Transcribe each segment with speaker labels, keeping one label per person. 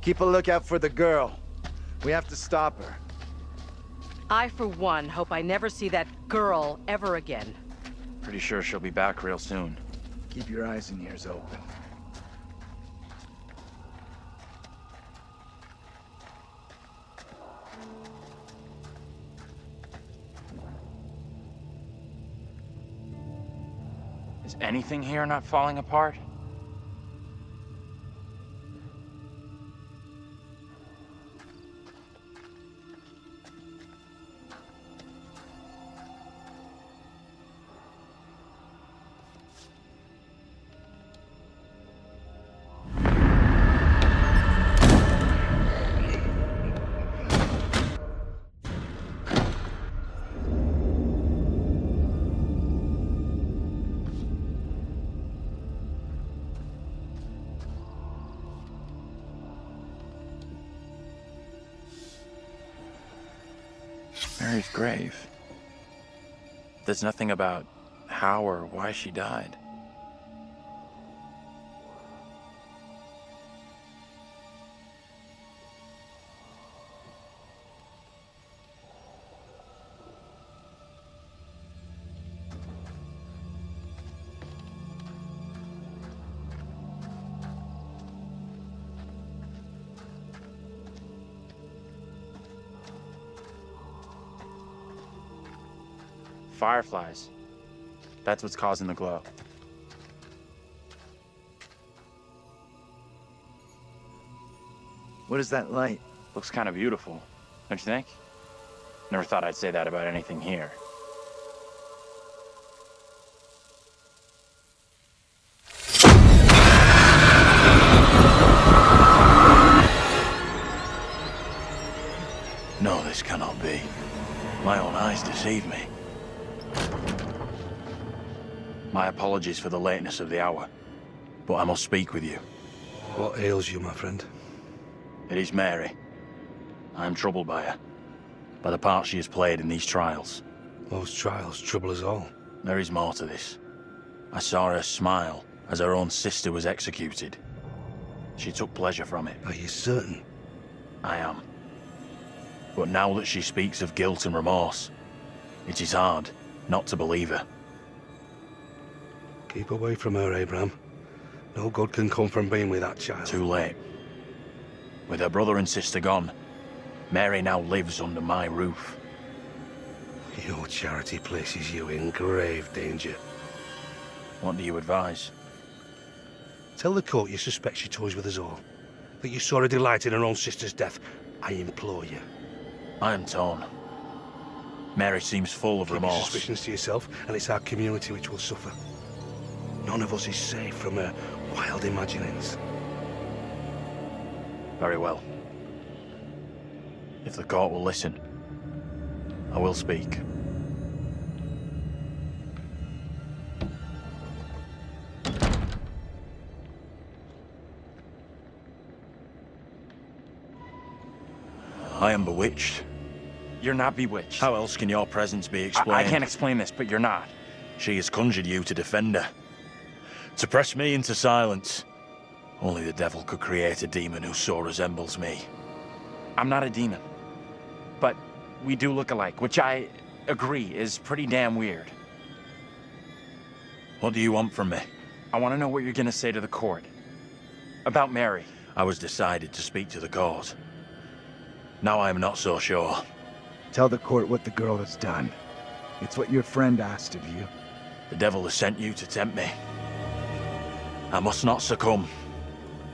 Speaker 1: Keep a lookout for the girl. We have to stop her.
Speaker 2: I, for one, hope I never see that girl ever again.
Speaker 3: Pretty sure she'll be back real soon.
Speaker 1: Keep your eyes and ears open.
Speaker 3: Is anything here not falling apart? Mary's grave. There's nothing about how or why she died. Fireflies. That's what's causing the glow.
Speaker 1: What is that light?
Speaker 3: Looks kind of beautiful, don't you think? Never thought I'd say that about anything here. No, this cannot be. My own eyes deceive me. My apologies for the lateness of the hour, but I must speak with you.
Speaker 4: What ails you, my friend?
Speaker 3: It is Mary. I am troubled by her, by the part she has played in these trials.
Speaker 4: Those trials trouble us all.
Speaker 3: There is more to this. I saw her smile as her own sister was executed. She took pleasure from it.
Speaker 4: Are you certain?
Speaker 3: I am. But now that she speaks of guilt and remorse, it is hard not to believe her.
Speaker 4: Keep away from her, Abraham. No good can come from being with that child.
Speaker 3: Too late. With her brother and sister gone, Mary now lives under my roof.
Speaker 4: Your charity places you in grave danger.
Speaker 3: What do you advise?
Speaker 4: Tell the court you suspect she toys with us all. That you saw her delight in her own sister's death. I implore you.
Speaker 3: I am torn. Mary seems full of
Speaker 4: Keep your
Speaker 3: remorse.
Speaker 4: suspicions to yourself, and it's our community which will suffer. None of us is safe from her wild imaginings.
Speaker 3: Very well. If the court will listen, I will speak. I am bewitched.
Speaker 5: You're not bewitched.
Speaker 3: How else can your presence be explained?
Speaker 5: I can't explain this, but you're not.
Speaker 3: She has conjured you to defend her. To press me into silence. Only the devil could create a demon who so resembles me.
Speaker 5: I'm not a demon. But we do look alike, which I agree is pretty damn weird.
Speaker 3: What do you want from me?
Speaker 5: I want to know what you're going to say to the court. About Mary.
Speaker 3: I was decided to speak to the court. Now I am not so sure.
Speaker 1: Tell the court what the girl has done. It's what your friend asked of you.
Speaker 3: The devil has sent you to tempt me. I must not succumb.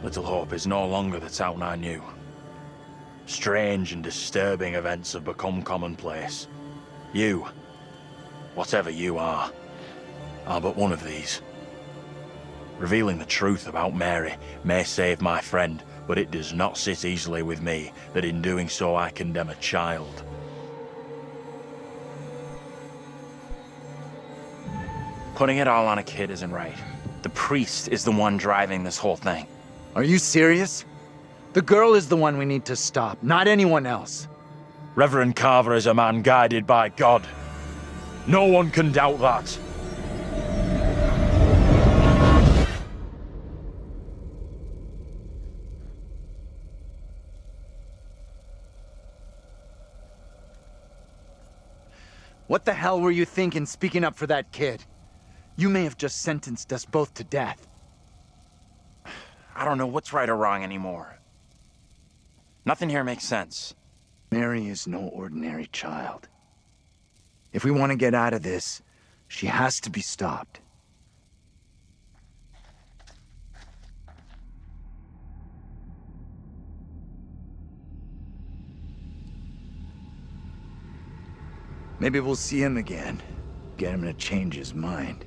Speaker 3: Little hope is no longer the town I knew. Strange and disturbing events have become commonplace. You, whatever you are but one of these. Revealing the truth about Mary may save my friend, but it does not sit easily with me that in doing so I condemn a child.
Speaker 5: Putting it all on a kid isn't right. The priest is the one driving this whole thing.
Speaker 1: Are you serious? The girl is the one we need to stop, not anyone else.
Speaker 3: Reverend Carver is a man guided by God. No one can doubt that.
Speaker 1: What the hell were you thinking speaking up for that kid? You may have just sentenced us both to death.
Speaker 5: I don't know what's right or wrong anymore. Nothing here makes sense.
Speaker 1: Mary is no ordinary child. If we want to get out of this, she has to be stopped. Maybe we'll see him again. Get him to change his mind.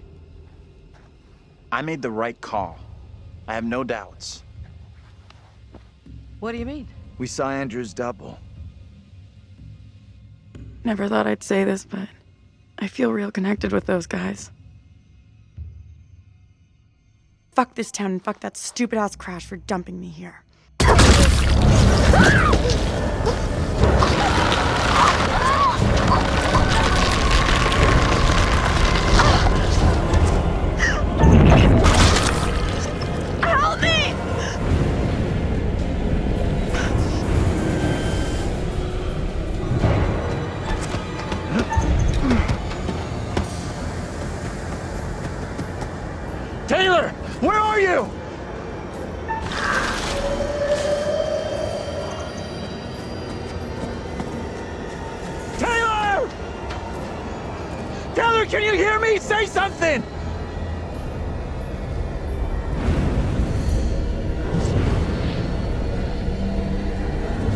Speaker 5: I made the right call. I have no doubts.
Speaker 2: What do you mean?
Speaker 1: We saw Andrew's double.
Speaker 6: Never thought I'd say this, but I feel real connected with those guys.
Speaker 7: Fuck this town and fuck that stupid-ass Crash for dumping me here.
Speaker 6: Help me!
Speaker 1: Taylor! Where are you? Taylor! Taylor, can you hear me? Say something!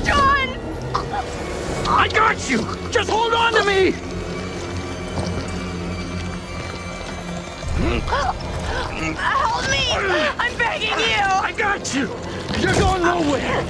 Speaker 6: John!
Speaker 1: I got you! Just hold on to me!
Speaker 6: Help me! I'm begging you!
Speaker 1: I got you! You're going nowhere!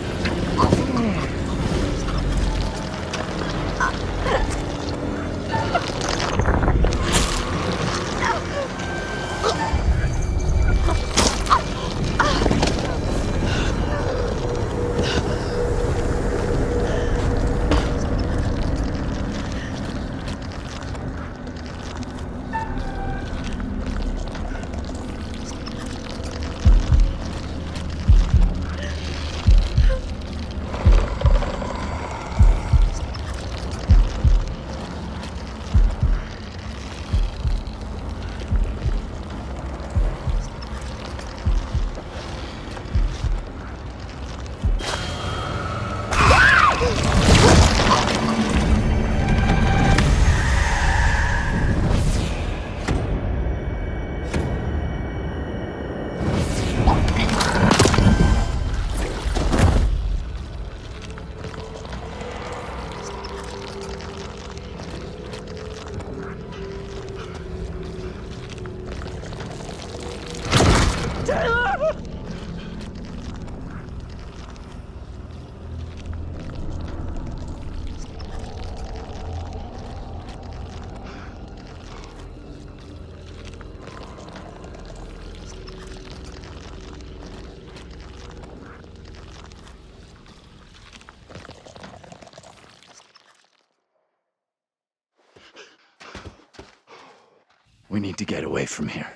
Speaker 1: We need to get away from here.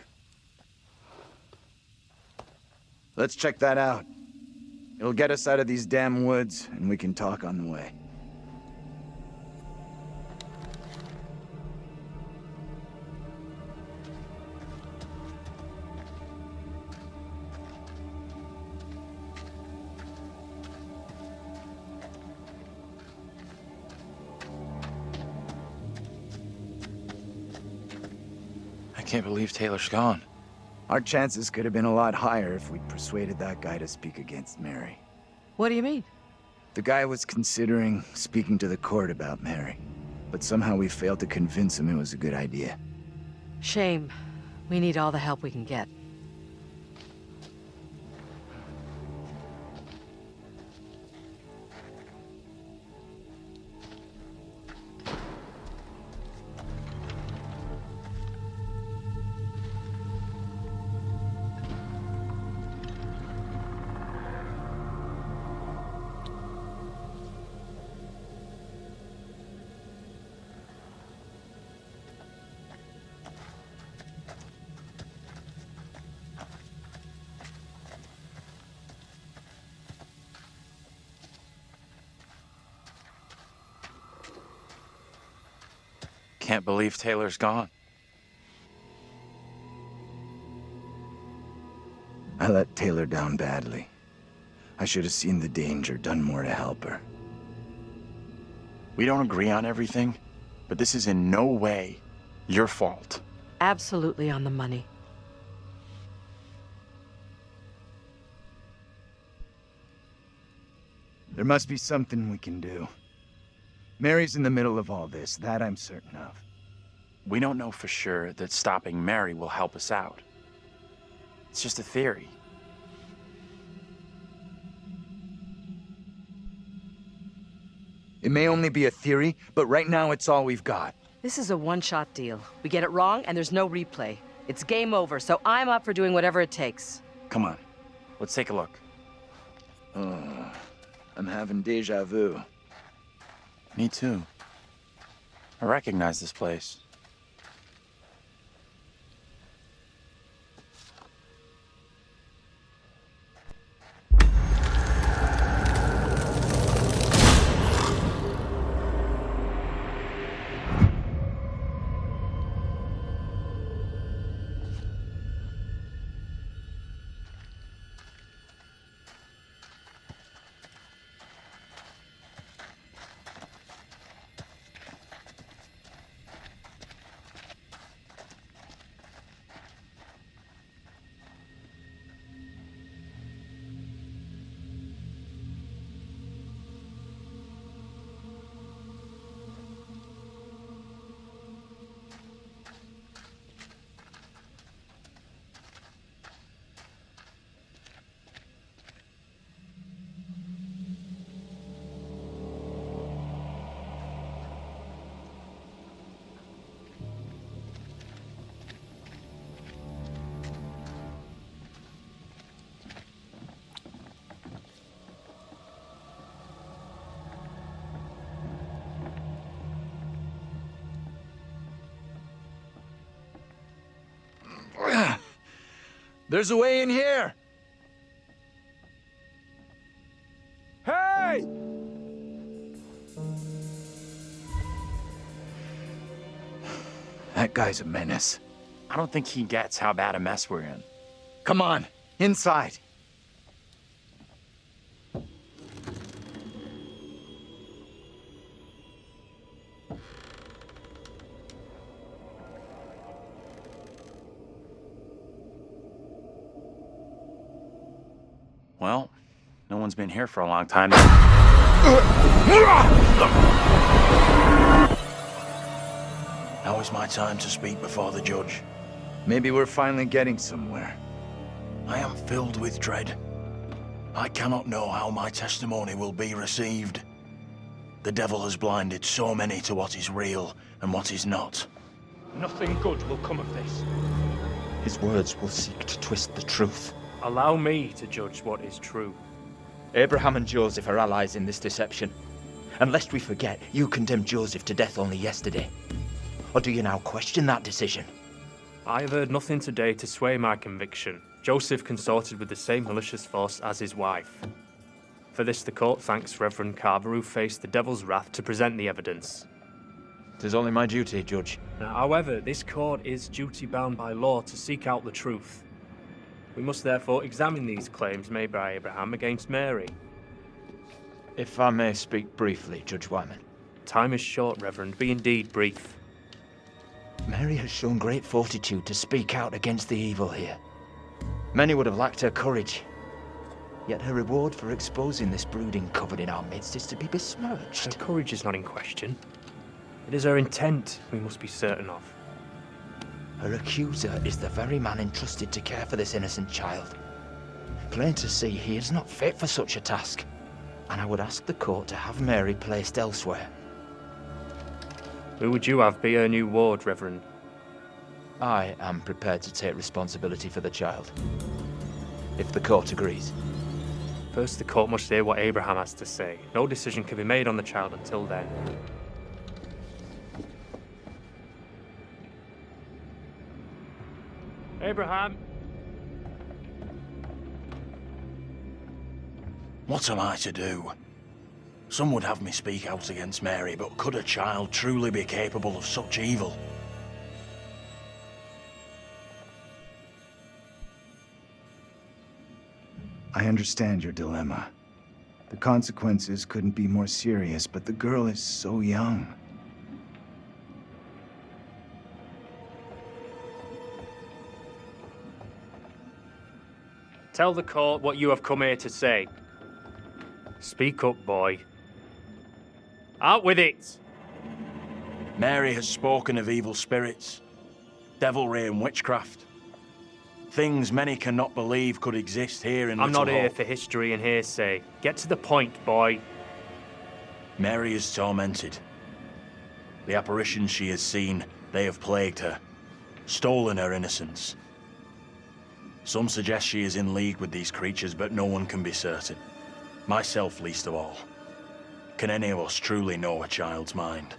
Speaker 1: Let's check that out. It'll get us out of these damn woods, and we can talk on the way.
Speaker 5: I can't believe Taylor's gone.
Speaker 1: Our chances could have been a lot higher if we'd persuaded that guy to speak against Mary.
Speaker 2: What do you mean?
Speaker 1: The guy was considering speaking to the court about Mary, but somehow we failed to convince him it was a good idea.
Speaker 2: Shame. We need all the help we can get.
Speaker 5: can't believe Taylor's gone.
Speaker 1: I let Taylor down badly. I should have seen the danger, done more to help her.
Speaker 5: We don't agree on everything, but this is in no way your fault.
Speaker 2: Absolutely on the money.
Speaker 1: There must be something we can do. Mary's in the middle of all this, that I'm certain of.
Speaker 5: We don't know for sure that stopping Mary will help us out. It's just a theory.
Speaker 1: It may only be a theory, but right now it's all we've got.
Speaker 2: This is a one-shot deal. We get it wrong, and there's no replay. It's game over, so I'm up for doing whatever it takes.
Speaker 5: Come on, let's take a look.
Speaker 1: I'm having déjà vu.
Speaker 5: Me too. I recognize this place.
Speaker 1: There's a way in here! Hey! That guy's a menace.
Speaker 5: I don't think he gets how bad a mess we're in.
Speaker 1: Come on, inside.
Speaker 5: Well, no one's been here for a long time. Now is my time to speak before the judge.
Speaker 1: Maybe we're finally getting somewhere.
Speaker 3: I am filled with dread. I cannot know how my testimony will be received. The devil has blinded so many to what is real and what is not.
Speaker 4: Nothing good will come of this.
Speaker 8: His words will seek to twist the truth.
Speaker 9: Allow me to judge what is true.
Speaker 8: Abraham and Joseph are allies in this deception. And lest we forget, you condemned Joseph to death only yesterday. Or do you now question that decision?
Speaker 9: I have heard nothing today to sway my conviction. Joseph consorted with the same malicious force as his wife. For this the court thanks Reverend Carver, who faced the devil's wrath to present the evidence.
Speaker 8: 'Tis only my duty, Judge.
Speaker 9: Now, however, this court is duty-bound by law to seek out the truth. We must therefore examine these claims made by Abraham against Mary.
Speaker 8: If I may speak briefly, Judge Wyman.
Speaker 9: Time is short, Reverend. Be indeed brief.
Speaker 8: Mary has shown great fortitude to speak out against the evil here. Many would have lacked her courage. Yet her reward for exposing this brooding coven in our midst is to be besmirched.
Speaker 9: Her courage is not in question. It is her intent we must be certain of.
Speaker 8: Her accuser is the very man entrusted to care for this innocent child. Plain to see, he is not fit for such a task. And I would ask the court to have Mary placed elsewhere.
Speaker 9: Who would you have be her new ward, Reverend?
Speaker 8: I am prepared to take responsibility for the child. If the court agrees.
Speaker 9: First, the court must hear what Abraham has to say. No decision can be made on the child until then. Abraham!
Speaker 3: What am I to do? Some would have me speak out against Mary, but could a child truly be capable of such evil?
Speaker 1: I understand your dilemma. The consequences couldn't be more serious, but the girl is so young.
Speaker 9: Tell the court what you have come here to say. Speak up, boy. Out with it!
Speaker 3: Mary has spoken of evil spirits, devilry and witchcraft. Things many cannot believe could exist here in
Speaker 9: I'm
Speaker 3: Little
Speaker 9: not here
Speaker 3: Hope.
Speaker 9: for history and hearsay. Get to the point, boy.
Speaker 3: Mary is tormented. The apparitions she has seen, they have plagued her, stolen her innocence. Some suggest she is in league with these creatures, but no one can be certain. Myself least of all. Can any of us truly know a child's mind?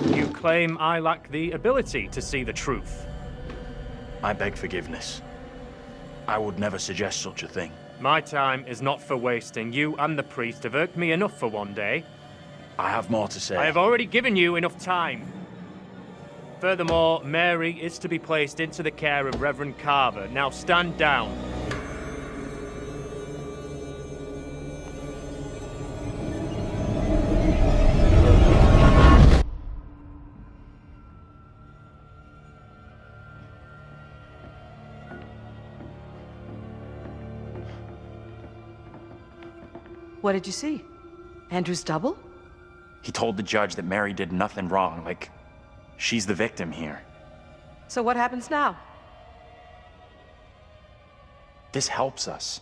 Speaker 9: You claim I lack the ability to see the truth.
Speaker 3: I beg forgiveness. I would never suggest such a thing.
Speaker 9: My time is not for wasting. You and the priest have irked me enough for one day.
Speaker 3: I have more to say.
Speaker 9: I have already given you enough time. Furthermore, Mary is to be placed into the care of Reverend Carver. Now stand down.
Speaker 2: What did you see? Andrew's double?
Speaker 5: He told the judge that Mary did nothing wrong, like she's the victim here.
Speaker 2: So what happens now?
Speaker 5: This helps us.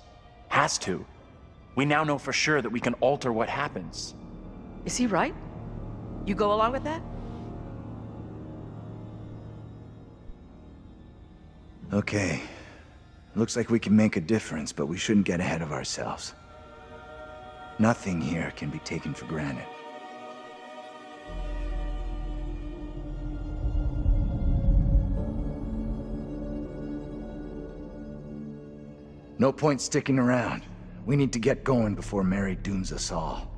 Speaker 5: Has to. We now know for sure that we can alter what happens.
Speaker 2: Is he right? You go along with that?
Speaker 1: Okay. Looks like we can make a difference, but we shouldn't get ahead of ourselves. Nothing here can be taken for granted. No point sticking around. We need to get going before Mary dooms us all.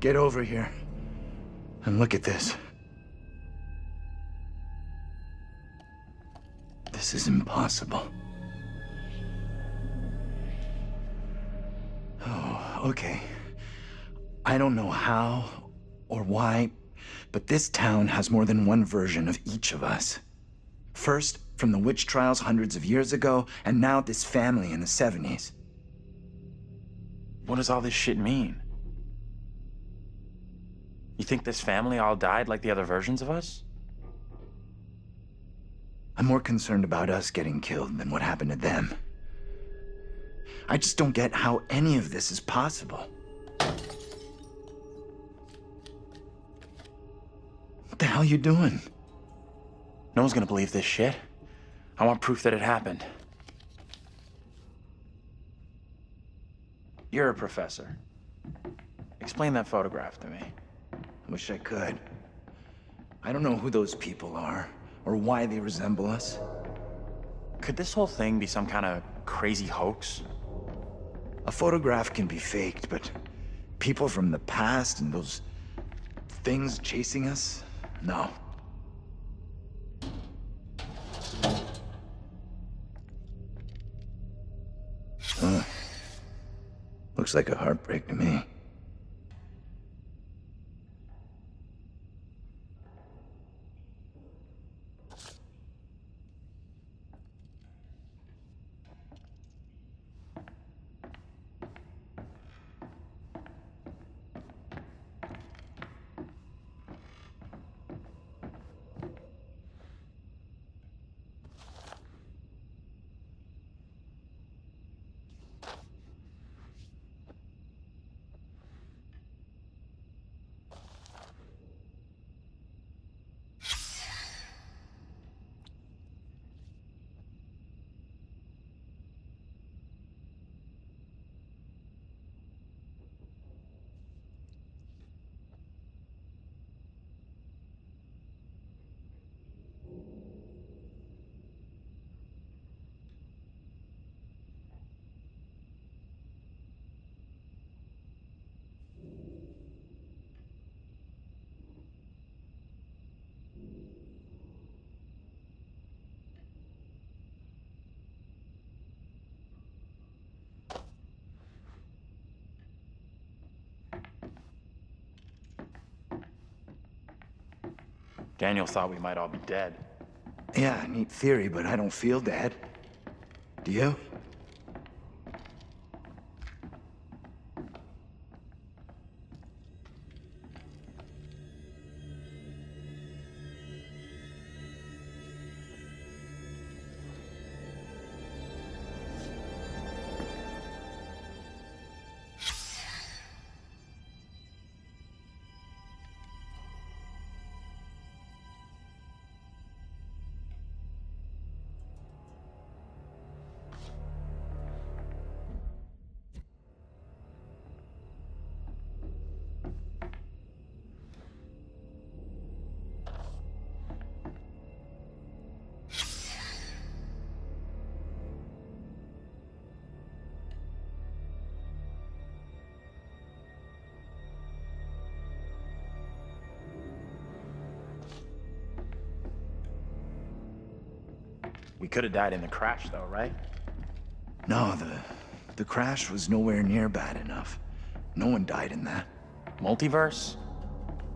Speaker 1: Get over here and look at this. This is impossible. Oh, okay. I don't know how or why, but this town has more than one version of each of us. First, from the witch trials hundreds of years ago, and now this family in the 70s.
Speaker 5: What does all this shit mean? You think this family all died like the other versions of us?
Speaker 1: I'm more concerned about us getting killed than what happened to them. I just don't get how any of this is possible. What the hell are you doing?
Speaker 5: No one's gonna believe this shit. I want proof that it happened. You're a professor. Explain that photograph to me.
Speaker 1: I wish I could. I don't know who those people are, or why they resemble us.
Speaker 5: Could this whole thing be some kind of crazy hoax?
Speaker 1: A photograph can be faked, but people from the past and those things chasing us? No. Looks like a heartbreak to me.
Speaker 5: Daniel thought we might all be dead.
Speaker 1: Yeah, neat theory, but I don't feel dead. Do you?
Speaker 5: We could have died in the crash, though, right?
Speaker 1: No, the crash was nowhere near bad enough. No one died in that.
Speaker 5: Multiverse?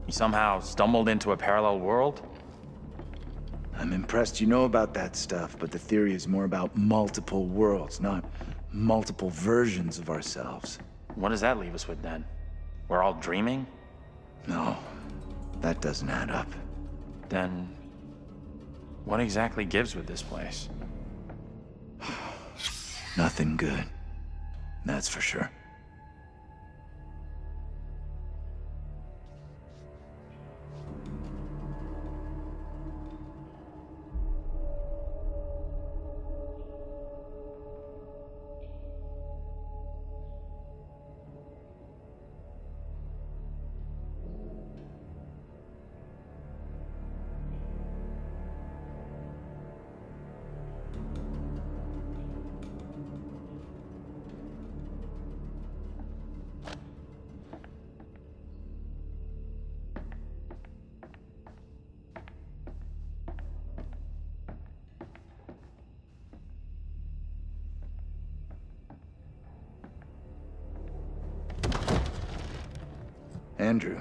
Speaker 5: You somehow stumbled into a parallel world?
Speaker 1: I'm impressed you know about that stuff, but the theory is more about multiple worlds, not multiple versions of ourselves.
Speaker 5: What does that leave us with, then? We're all dreaming?
Speaker 1: No, that doesn't add up.
Speaker 5: Then what exactly gives with this place?
Speaker 1: Nothing good. That's for sure. Andrew,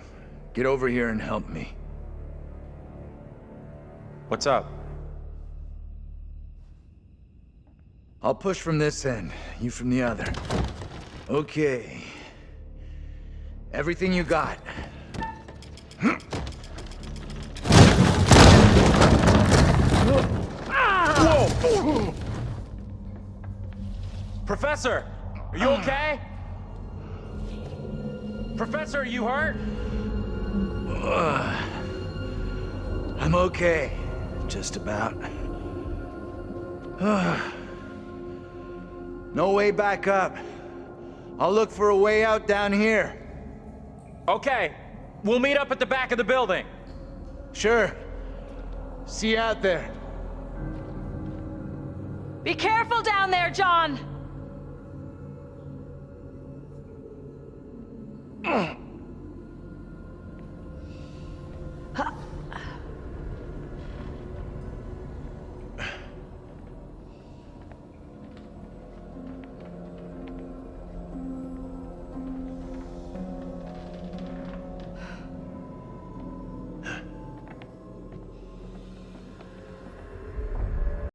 Speaker 1: get over here and help me.
Speaker 5: What's up?
Speaker 1: I'll push from this end, you from the other. Okay. Everything you got.
Speaker 5: Whoa! Professor, are you okay? Professor, are you hurt?
Speaker 1: I'm okay. Just about. No way back up. I'll look for a way out down here.
Speaker 5: Okay, We'll meet up at the back of the building.
Speaker 1: Sure. See you out there.
Speaker 2: Be careful down there, John!